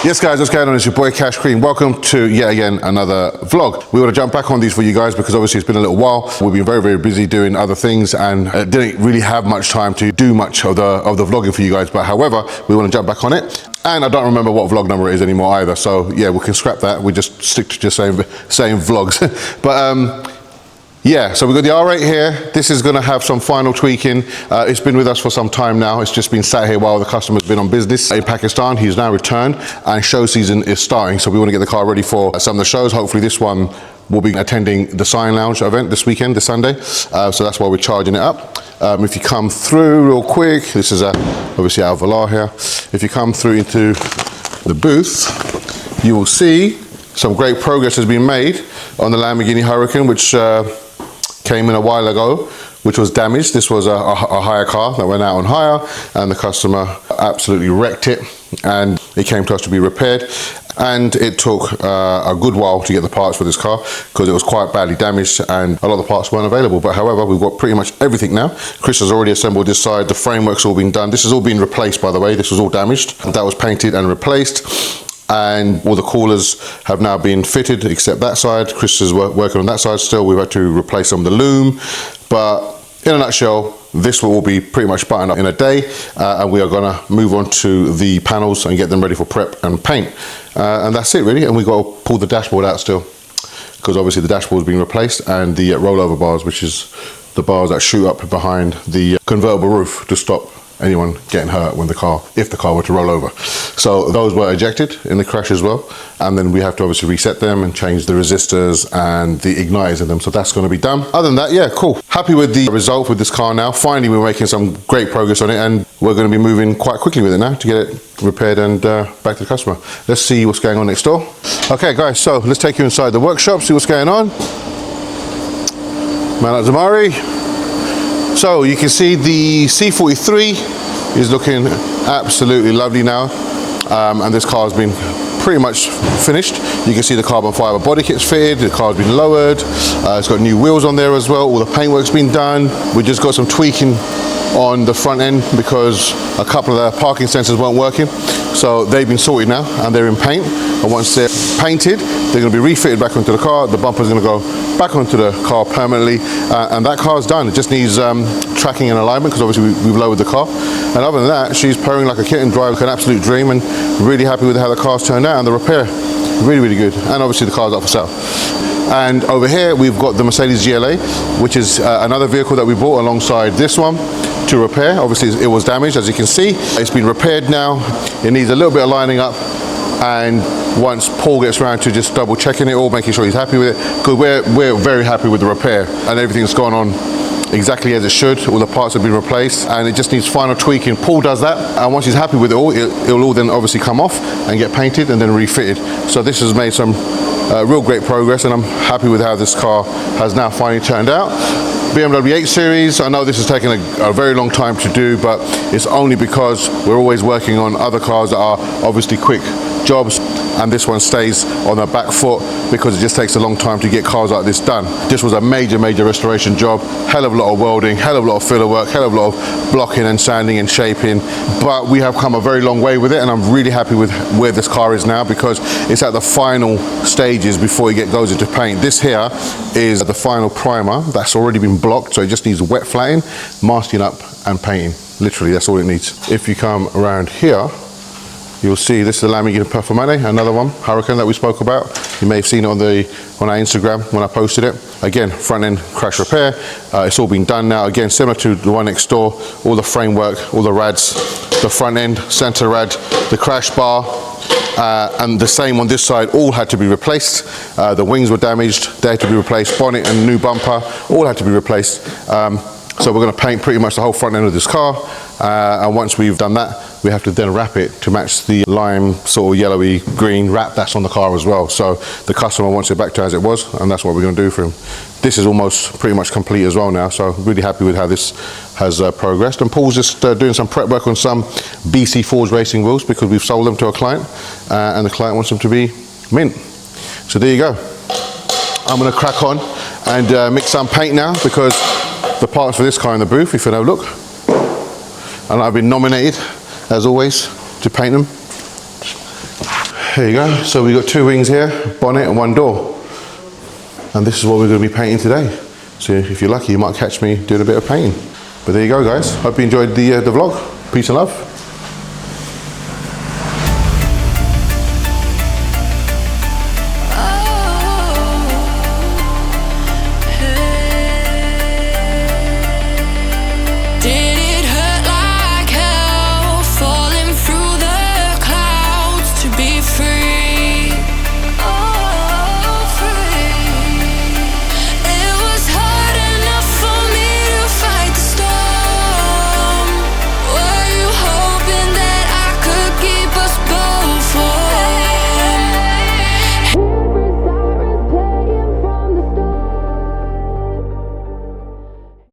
Yes guys, what's going on? It's your boy Kash Kream. Welcome to yet again another vlog. We want to jump back on these for you guys because obviously it's been a little while. We've been very busy doing other things and didn't really have much time to do much of the vlogging for you guys. But however, we want to jump back on it. And I don't remember what vlog number it is anymore either. So yeah, we can scrap that. We just stick to just saying vlogs. But yeah, so we've got the R8 here. This is going to have some final tweaking. It's been with us for some time now. It's just been sat here while the customer's been on business in Pakistan. He's now returned and show season is starting. So we want to get the car ready for some of the shows. Hopefully this one will be attending the Sign Lounge event this weekend, this Sunday. So that's why we're charging it up. If you come through real quick, this is obviously our Velar here. If you come through into the booth, you will see some great progress has been made on the Lamborghini Huracan, which came in a while ago, which was damaged. This was a hire car that went out on hire and the customer absolutely wrecked it and it came to us to be repaired. And it took a good while to get the parts for this car because it was quite badly damaged and a lot of the parts weren't available. But however, we've got pretty much everything now. Chris has already assembled this side. The framework's all been done. This has all been replaced, by the way. This was all damaged. That was painted and replaced. And all the coolers have now been fitted except that side. Chris is working on that side still. We've had to replace some of the loom, but in a nutshell, this will all be pretty much buttoned up in a day, and we are gonna move on to the panels and get them ready for prep and paint. And that's it really, and we've got to pull the dashboard out still, because obviously the dashboard's been replaced, and the rollover bars, which is the bars that shoot up behind the convertible roof to stop anyone getting hurt when if the car were to roll over. So those were ejected in the crash as well, and then we have to obviously reset them and change the resistors and the igniters in them, so that's going to be done. Other than that, yeah, cool. Happy with the result with this car now. Finally we're making some great progress on it and we're going to be moving quite quickly with it now to get it repaired and back to the customer. Let's see what's going on next door. Okay guys, so let's take you inside the workshop, see what's going on. Man at Zamari. So you can see the C43 is looking absolutely lovely now, and this car has been pretty much finished. You can see the carbon fiber body kit's fitted, the car's been lowered, it's got new wheels on there as well, all the paintwork's been done. We just got some tweaking on the front end because a couple of the parking sensors weren't working, so they've been sorted now and they're in paint, and once they're painted they're going to be refitted back onto the car. The bumper's going to go back onto the car permanently, and that car's done. It just needs tracking and alignment because obviously we've lowered the car, and other than that she's purring like a kitten, driving like an absolute dream, and really happy with how the car's turned out, and the repair really good, and obviously the car's up for sale. And over here we've got the Mercedes GLA, which is another vehicle that we bought alongside this one to repair. Obviously it was damaged, as you can see. It's been repaired now. It needs a little bit of lining up, and once Paul gets around to just double checking it all, making sure he's happy with it, because we're very happy with the repair and everything's gone on exactly as it should. All the parts have been replaced and it just needs final tweaking. Paul does that, and once he's happy with it all, it'll all then obviously come off and get painted and then refitted. So this has made some real great progress, and I'm happy with how this car has now finally turned out. BMW 8 Series, I know this has taken a very long time to do, but it's only because we're always working on other cars that are obviously quick jobs, and this one stays on the back foot because it just takes a long time to get cars like this done. This was a major restoration job, hell of a lot of welding, hell of a lot of filler work, hell of a lot of blocking and sanding and shaping, but we have come a very long way with it, and I'm really happy with where this car is now because it's at the final stages before it goes into paint. This here is the final primer that's already been blocked, so it just needs wet flatting, masking up and painting. Literally, that's all it needs. If you come around here, you'll see this is the Lamborghini Performante, another one, Huracan, that we spoke about. You may have seen it on our Instagram when I posted it. Again, front end crash repair. It's all been done now. Again, similar to the one next door, all the framework, all the rads, the front end, center rad, the crash bar, and the same on this side, all had to be replaced. The wings were damaged, they had to be replaced. Bonnet and new bumper, all had to be replaced. So we're going to paint pretty much the whole front end of this car, and once we've done that, we have to then wrap it to match the lime sort of yellowy green wrap that's on the car as well. So the customer wants it back to as it was, and that's what we're going to do for him. This is almost pretty much complete as well now, so really happy with how this has progressed. And Paul's just doing some prep work on some BC Forge racing wheels because we've sold them to a client, and the client wants them to be mint. So there you go. I'm going to crack on and mix some paint now, because the parts for this car in the booth, if you have a look, and I've been nominated as always to paint them. There you go. So we got 2 wings here, bonnet and 1 door. And this is what we're going to be painting today. So if you're lucky, you might catch me doing a bit of painting. But there you go, guys. Hope you enjoyed the vlog. Peace and love.